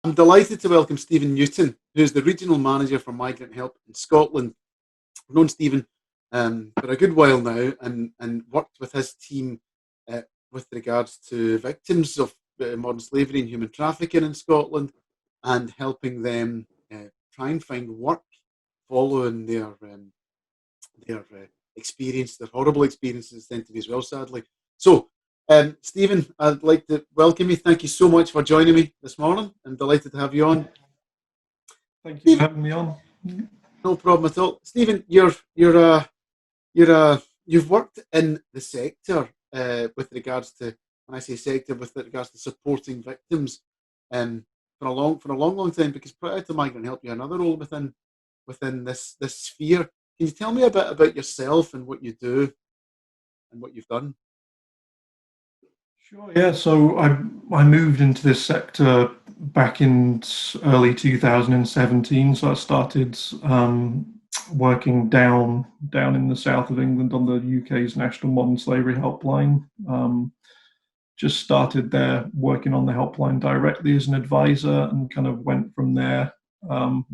I'm delighted to welcome Stephen Newton, who's the Regional Manager for Migrant Help in Scotland. I've known Stephen for a good while now and worked with his team uh, with regards to victims of modern slavery and human trafficking in Scotland and helping them try and find work following their experience, their horrible experiences tend to be as well, sadly. So, Stephen, I'd like to welcome you. Thank you so much for joining me this morning. I'm delighted to have you on. Thank you for having me on. No problem at all. Stephen, you've worked in the sector with regards to, when I say sector, with regards to supporting victims for a long time. Because prior to Migrant Help, you had another role within this sphere. Can you tell me a bit about yourself and what you do and what you've done? Sure, yeah. So I moved into this sector back in early 2017. So I started working down in the south of England on the UK's National Modern Slavery Helpline. Just started there working on the helpline directly as an advisor and kind of went from there.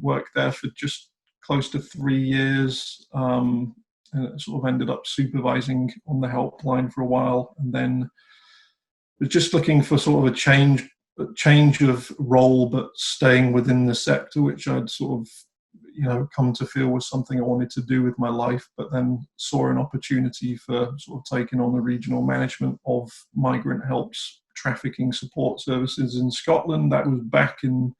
Worked there for just close to 3 years. And sort of ended up supervising on the helpline for a while, and then was just looking for sort of a change of role, but staying within the sector, which I'd sort of come to feel was something I wanted to do with my life. But then saw an opportunity for sort of taking on the regional management of Migrant Help's trafficking support services in Scotland. That was back in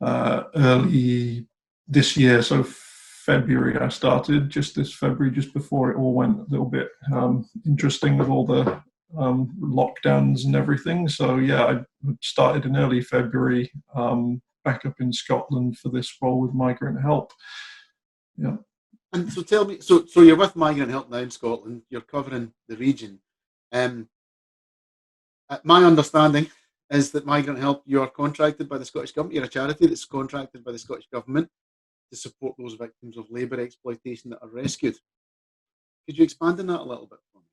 early this year, so February I started, just this February, just before it all went a little bit interesting with all the lockdowns and everything. So yeah, I started in early February, back up in Scotland for this role with Migrant Help. Yeah. And so tell me, so you're with Migrant Help now in Scotland, you're covering the region. My understanding is that Migrant Help, you are contracted by the Scottish Government, you're a charity that's contracted by the Scottish Government to support those victims of labour exploitation that are rescued. Could you expand on that a little bit for me?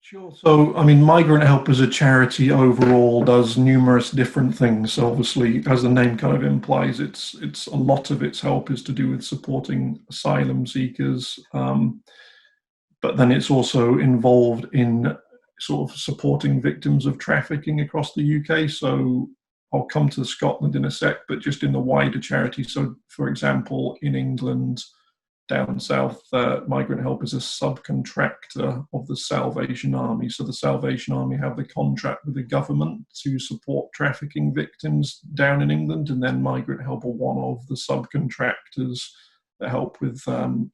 Sure. So, I mean, Migrant Help as a charity overall does numerous different things. So obviously, as the name kind of implies, it's a lot of its help is to do with supporting asylum seekers, but then it's also involved in sort of supporting victims of trafficking across the UK. So I'll come to Scotland in a sec, but just in the wider charity. So, for example, in England, down south, Migrant Help is a subcontractor of the Salvation Army. So the Salvation Army have the contract with the government to support trafficking victims down in England, and then Migrant Help are one of the subcontractors that help with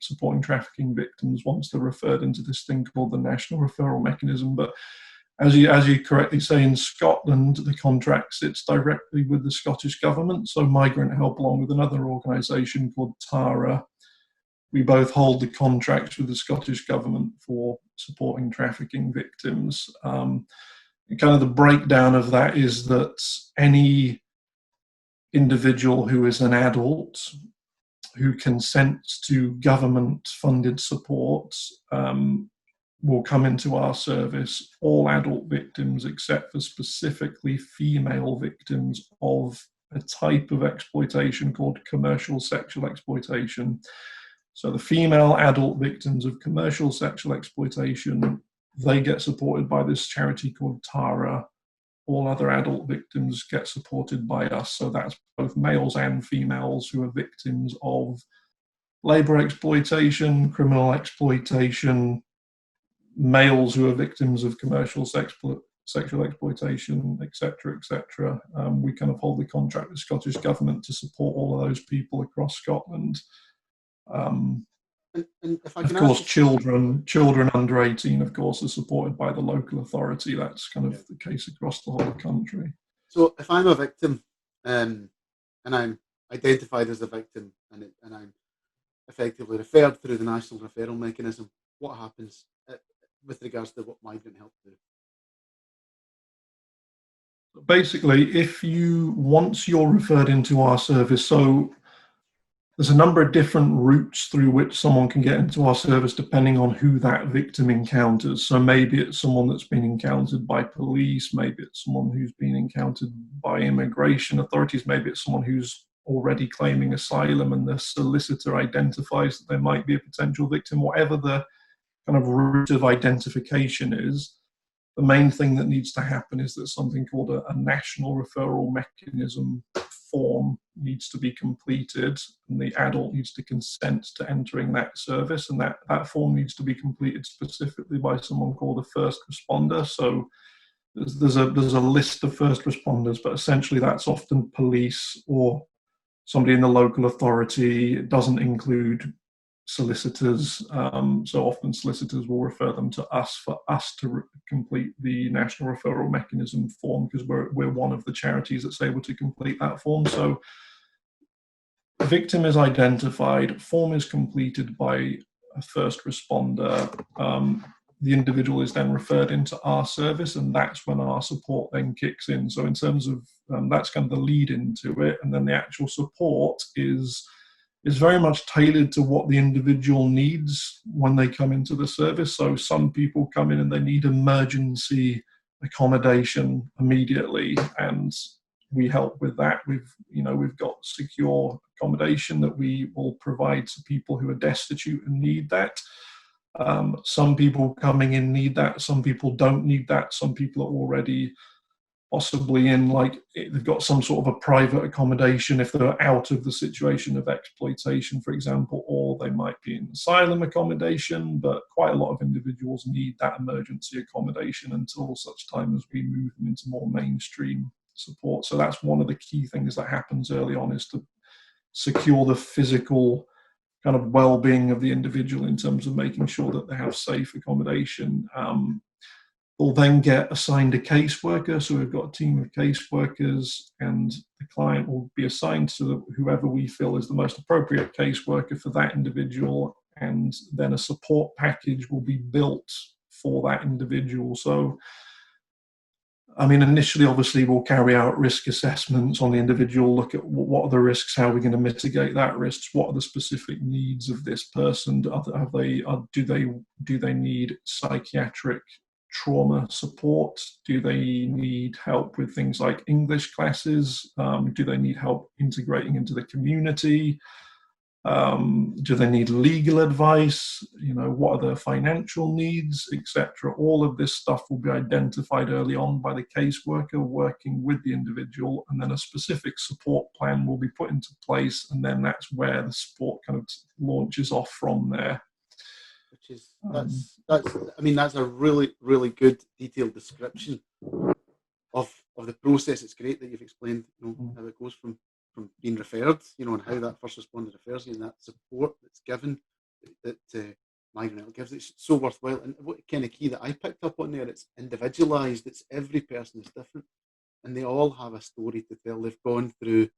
supporting trafficking victims once they're referred into this thing called the National Referral Mechanism. But as you correctly say, in Scotland, the contract sits directly with the Scottish Government. So Migrant Help, along with another organisation called TARA, we both hold the contracts with the Scottish Government for supporting trafficking victims. And kind of the breakdown of that is that any individual who is an adult who consents to government-funded support will come into our service. All adult victims, except for specifically female victims of a type of exploitation called commercial sexual exploitation. So the female adult victims of commercial sexual exploitation, they get supported by this charity called TARA. All other adult victims get supported by us. So that's both males and females who are victims of labour exploitation, criminal exploitation, males who are victims of commercial sexual exploitation, etc., etc. We kind of hold the contract with the Scottish Government to support all of those people across Scotland. And if I of can course, ask, children under 18, of course, are supported by the local authority. That's kind of the case across the whole country. So if I'm a victim and I'm identified as a victim and I'm effectively referred through the National Referral Mechanism, what happens with regards to what Migrant Help do? Basically, once you're referred into our service, so there's a number of different routes through which someone can get into our service depending on who that victim encounters. So maybe it's someone that's been encountered by police, maybe it's someone who's been encountered by immigration authorities, maybe it's someone who's already claiming asylum and the solicitor identifies that they might be a potential victim. Whatever the kind of route of identification is, the main thing that needs to happen is that something called a national referral mechanism form needs to be completed, and the adult needs to consent to entering that service, and that form needs to be completed specifically by someone called a first responder. So there's a list of first responders, but essentially that's often police or somebody in the local authority. It doesn't include solicitors, so often solicitors will refer them to us for us to complete the national referral mechanism form, because we're one of the charities that's able to complete that form. So the victim is identified, form is completed by a first responder, the individual is then referred into our service, and that's when our support then kicks in. So in terms of that's kind of the lead into it, and then the actual support is very much tailored to what the individual needs when they come into the service. So some people come in and they need emergency accommodation immediately, and we help with that. We've got secure accommodation that we will provide to people who are destitute and need that. Some people coming in need that, some people don't need that, some people are already possibly in, like, they've got some sort of a private accommodation if they're out of the situation of exploitation, for example, or they might be in asylum accommodation, but quite a lot of individuals need that emergency accommodation until such time as we move them into more mainstream support. So that's one of the key things that happens early on, is to secure the physical kind of well-being of the individual in terms of making sure that they have safe accommodation. They'll then get assigned a caseworker. So we've got a team of caseworkers, and the client will be assigned to whoever we feel is the most appropriate caseworker for that individual. And then a support package will be built for that individual. So, I mean, initially, obviously, we'll carry out risk assessments on the individual, look at what are the risks, how are we going to mitigate that risks, what are the specific needs of this person, do they need psychiatric trauma support, do they need help with things like English classes, do they need help integrating into the community, do they need legal advice, what are their financial needs, etc. All of this stuff will be identified early on by the caseworker working with the individual, and then a specific support plan will be put into place, and then that's where the support kind of launches off from there. Which is that's a really, really good detailed description of the process. It's great that you've explained how it goes from being referred, and how that first responder refers you, and that support that's given, that Migrant Help gives. It's so worthwhile. And what kind of key that I picked up on there, it's individualised. It's every person is different, and they all have a story to tell. They've gone through.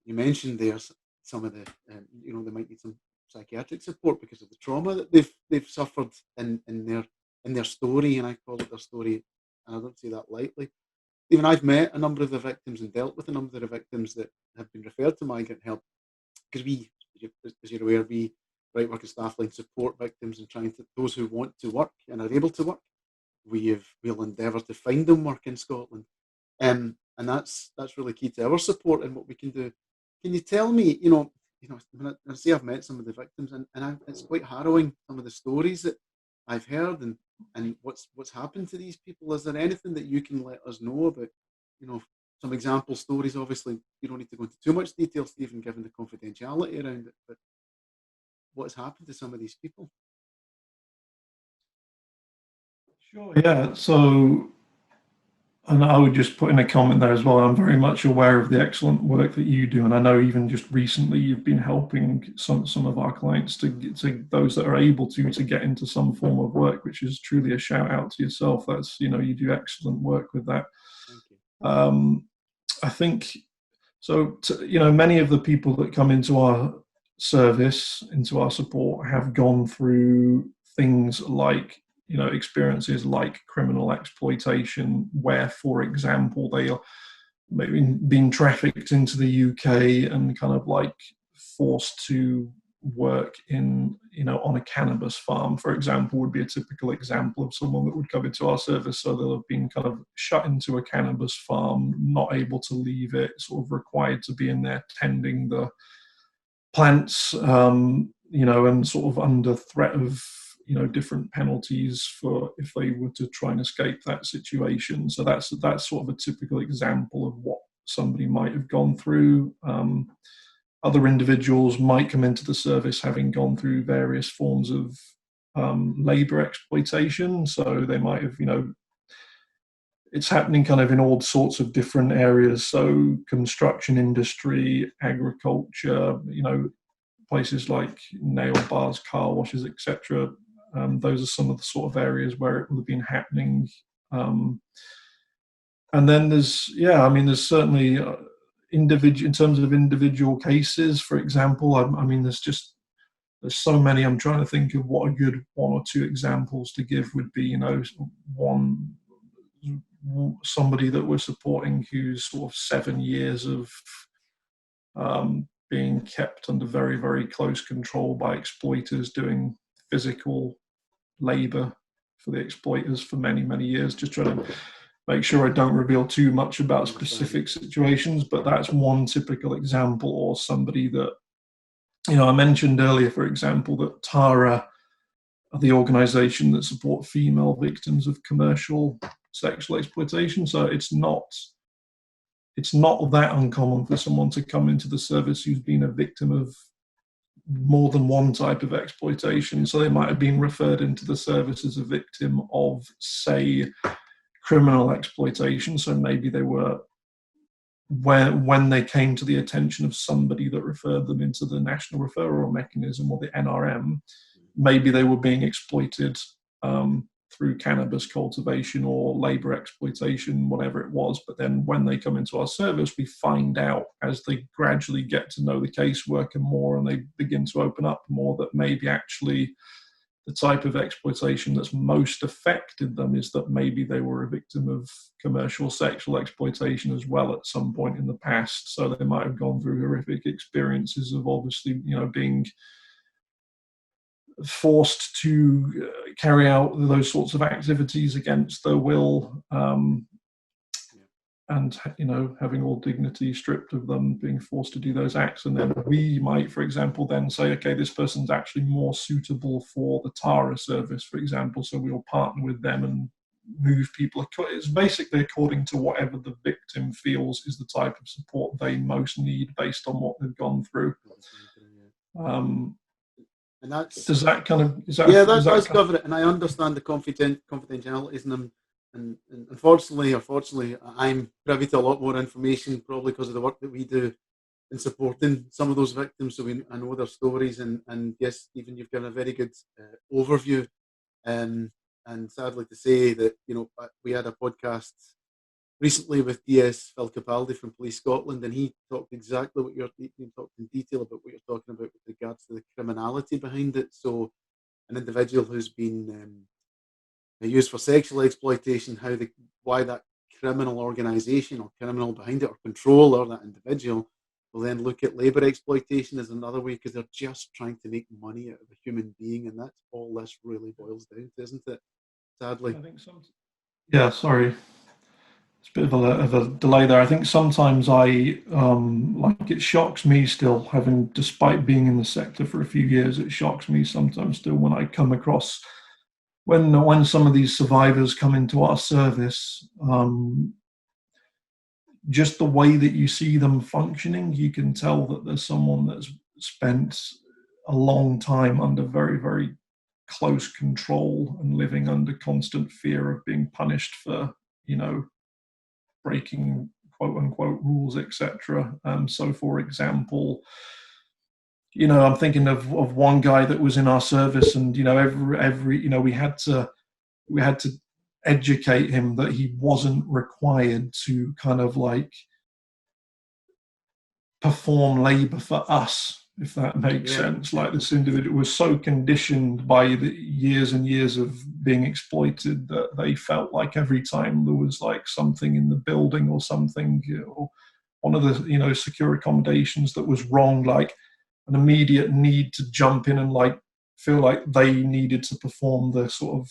You mentioned there's some of the, they might need some psychiatric support because of the trauma that they've suffered in their story, and I call it their story, and I don't say that lightly. Even I've met a number of the victims and dealt with a number of the victims that have been referred to Migrant Help, because we, as you're aware, we Right Work and Staffline support victims and trying to, those who want to work and are able to work. We'll endeavour to find them work in Scotland, and that's really key to our support and what we can do. Can you tell me, when I say I've met some of the victims, and it's quite harrowing, some of the stories that I've heard, and what's happened to these people. Is there anything that you can let us know about, some example stories? Obviously, you don't need to go into too much detail, Stephen, given the confidentiality around it, but what's happened to some of these people? Sure, yeah. So, and I would just put in a comment there as well. I'm very much aware of the excellent work that you do, and I know even just recently you've been helping some of our clients to those that are able to get into some form of work, which is truly a shout out to yourself. That's you do excellent work with that. Thank you. I think so. Many of the people that come into our service, into our support, have gone through things like experiences like criminal exploitation, where, for example, they are maybe being trafficked into the UK and kind of like forced to work in, on a cannabis farm, for example, would be a typical example of someone that would come into our service. So they'll have been kind of shut into a cannabis farm, not able to leave it, sort of required to be in there tending the plants, and sort of under threat of, different penalties for if they were to try and escape that situation. So that's sort of a typical example of what somebody might have gone through. Other individuals might come into the service having gone through various forms of labor exploitation. So they might have, it's happening kind of in all sorts of different areas. So construction industry, agriculture, places like nail bars, car washes, etc. Those are some of the sort of areas where it would have been happening. And then there's certainly in terms of individual cases, for example, there's so many. I'm trying to think of what a good one or two examples to give would be. Somebody that we're supporting who's sort of 7 years of being kept under very, very close control by exploiters, doing physical labor for the exploiters for many, many years. Just trying to make sure I don't reveal too much about specific situations, but that's one typical example. Or somebody that, I mentioned earlier, for example, that TARA are the organization that support female victims of commercial sexual exploitation. So it's not that uncommon for someone to come into the service who's been a victim of more than one type of exploitation. So they might have been referred into the service as a victim of, say, criminal exploitation. So maybe they were, when they came to the attention of somebody that referred them into the National Referral Mechanism or the NRM, maybe they were being exploited through cannabis cultivation or labor exploitation, whatever it was. But then when they come into our service, we find out as they gradually get to know the caseworker more and they begin to open up more that maybe actually the type of exploitation that's most affected them is that maybe they were a victim of commercial sexual exploitation as well at some point in the past. So they might have gone through horrific experiences of obviously, being forced to carry out those sorts of activities against their will, and having all dignity stripped of them, being forced to do those acts. And then we might, for example, then say, okay, this person's actually more suitable for the TARA service, for example, so we'll partner with them and move people. It's basically according to whatever the victim feels is the type of support they most need based on what they've gone through. And that's, does that kind of, that does cover it. And I understand the confidentialities, and unfortunately, or fortunately, I'm privy to a lot more information, probably because of the work that we do in supporting some of those victims. So I know their stories, and yes, Stephen, you've given a very good overview. And sadly to say that, we had a podcast recently with DS Phil Capaldi from Police Scotland, and he talked exactly what talked in detail about what you're talking about with regards to the criminality behind it. So an individual who's been used for sexual exploitation, why that criminal organisation or criminal behind it or controller, that individual, will then look at labour exploitation as another way because they're just trying to make money out of a human being, and that's all this really boils down to, isn't it? Sadly. I think so. Yeah, sorry. It's a bit of a delay there. I think sometimes it shocks me still, despite being in the sector for a few years, it shocks me sometimes still when I come across, when some of these survivors come into our service, just the way that you see them functioning, you can tell that there's someone that's spent a long time under very, very close control and living under constant fear of being punished for, breaking quote unquote rules, etc. So for example, I'm thinking of one guy that was in our service, and every we had to educate him that he wasn't required to kind of like perform labor for us, if that makes sense. Like, this individual was so conditioned by the years and years of being exploited that they felt like every time there was like something in the building or something, or one of the secure accommodations that was wrong, like an immediate need to jump in and like feel like they needed to perform the sort of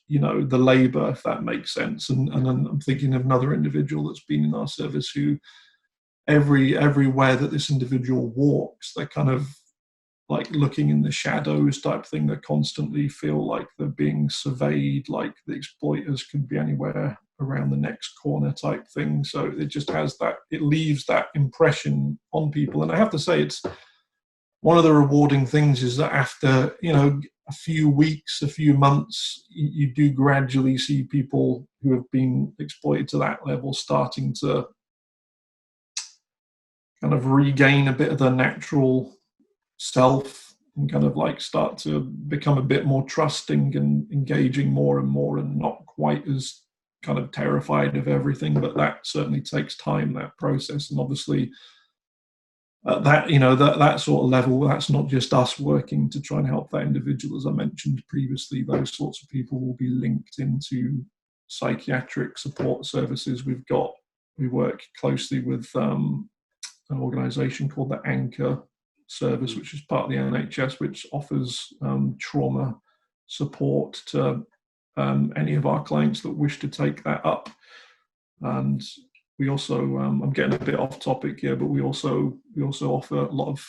the labor, if that makes sense. And then I'm thinking of another individual that's been in our service who everywhere that this individual walks, they're kind of like looking in the shadows type thing. They constantly feel like they're being surveyed, like the exploiters can be anywhere around the next corner type thing. So it just has that, it leaves that impression on people. And I have to say, it's one of the rewarding things is that after, a few weeks, a few months, you do gradually see people who have been exploited to that level starting to kind of regain a bit of their natural self and kind of like start to become a bit more trusting and engaging more and more and not quite as kind of terrified of everything. But that certainly takes time, that process. And obviously at that sort of level, that's not just us working to try and help that individual. As I mentioned previously, those sorts of people will be linked into psychiatric support services. We work closely with an organisation called the Anchor service, which is part of the NHS, which offers trauma support to any of our clients that wish to take that up. And we also, I'm getting a bit off topic here, but we also offer a lot of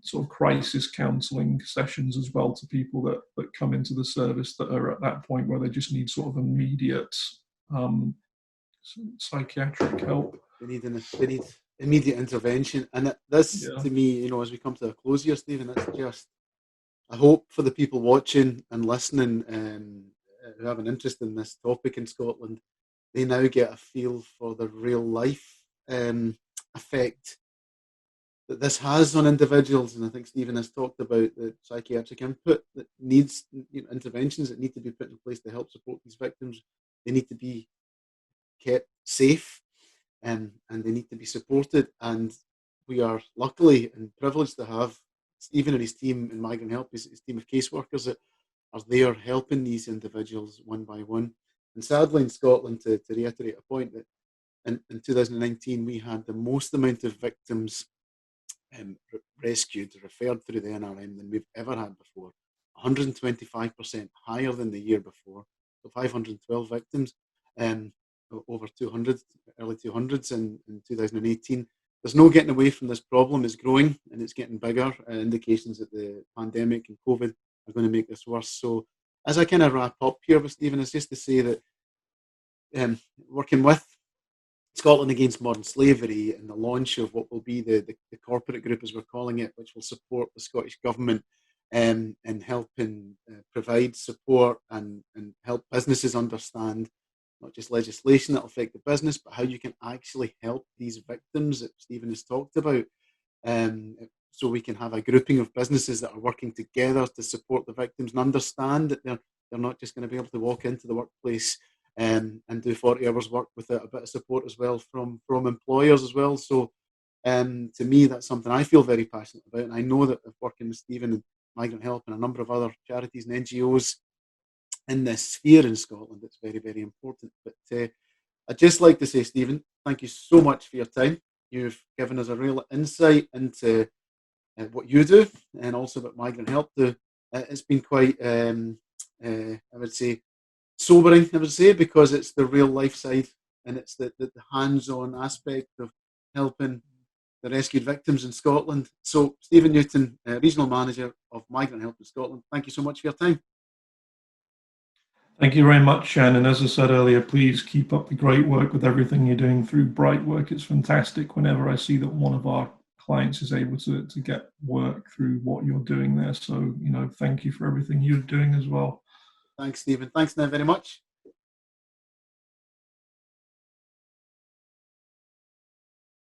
sort of crisis counselling sessions as well to people that come into the service that are at that point where they just need sort of immediate psychiatric help. They need immediate intervention, and this, to me, as we come to a close here, Stephen, it's just, I hope for the people watching and listening who have an interest in this topic in Scotland, they now get a feel for the real life effect that this has on individuals. And I think Stephen has talked about the psychiatric input that needs, interventions that need to be put in place to help support these victims. They need to be kept safe, and they need to be supported. And we are luckily and privileged to have Stephen and his team in Migrant Help, his team of caseworkers that are there helping these individuals one by one. And sadly in Scotland, to reiterate a point, that in 2019 we had the most amount of victims rescued, referred through the NRM than we've ever had before, 125% higher than the year before. So 512 victims, over 200, early 200s in 2018. There's no getting away from this problem. It's growing and it's getting bigger. Indications that the pandemic and COVID are going to make this worse. So as I kind of wrap up here with Stephen, it's just to say that working with Scotland Against Modern Slavery and the launch of what will be the corporate group, as we're calling it, which will support the Scottish Government in helping provide support and help businesses understand not just legislation that will affect the business, but how you can actually help these victims that Stephen has talked about. So we can have a grouping of businesses that are working together to support the victims and understand that they're not just going to be able to walk into the workplace and do 40 hours work without a bit of support as well from employers as well. So to me, that's something I feel very passionate about. And I know that working with Stephen and Migrant Help and a number of other charities and NGOs in this sphere in Scotland, it's very, very important. But I'd just like to say, Stephen, thank you so much for your time. You've given us a real insight into what you do and also what Migrant Help do. It's been quite, I would say, sobering, I would say, because it's the real life side and it's the hands-on aspect of helping the rescued victims in Scotland. So, Stephen Newton, Regional Manager of Migrant Help in Scotland, thank you so much for your time. Thank you very much, Shannon. As I said earlier, please keep up the great work with everything you're doing through Bright Work. It's fantastic whenever I see that one of our clients is able to get work through what you're doing there. So, thank you for everything you're doing as well. Thanks, Stephen. Thanks now very much.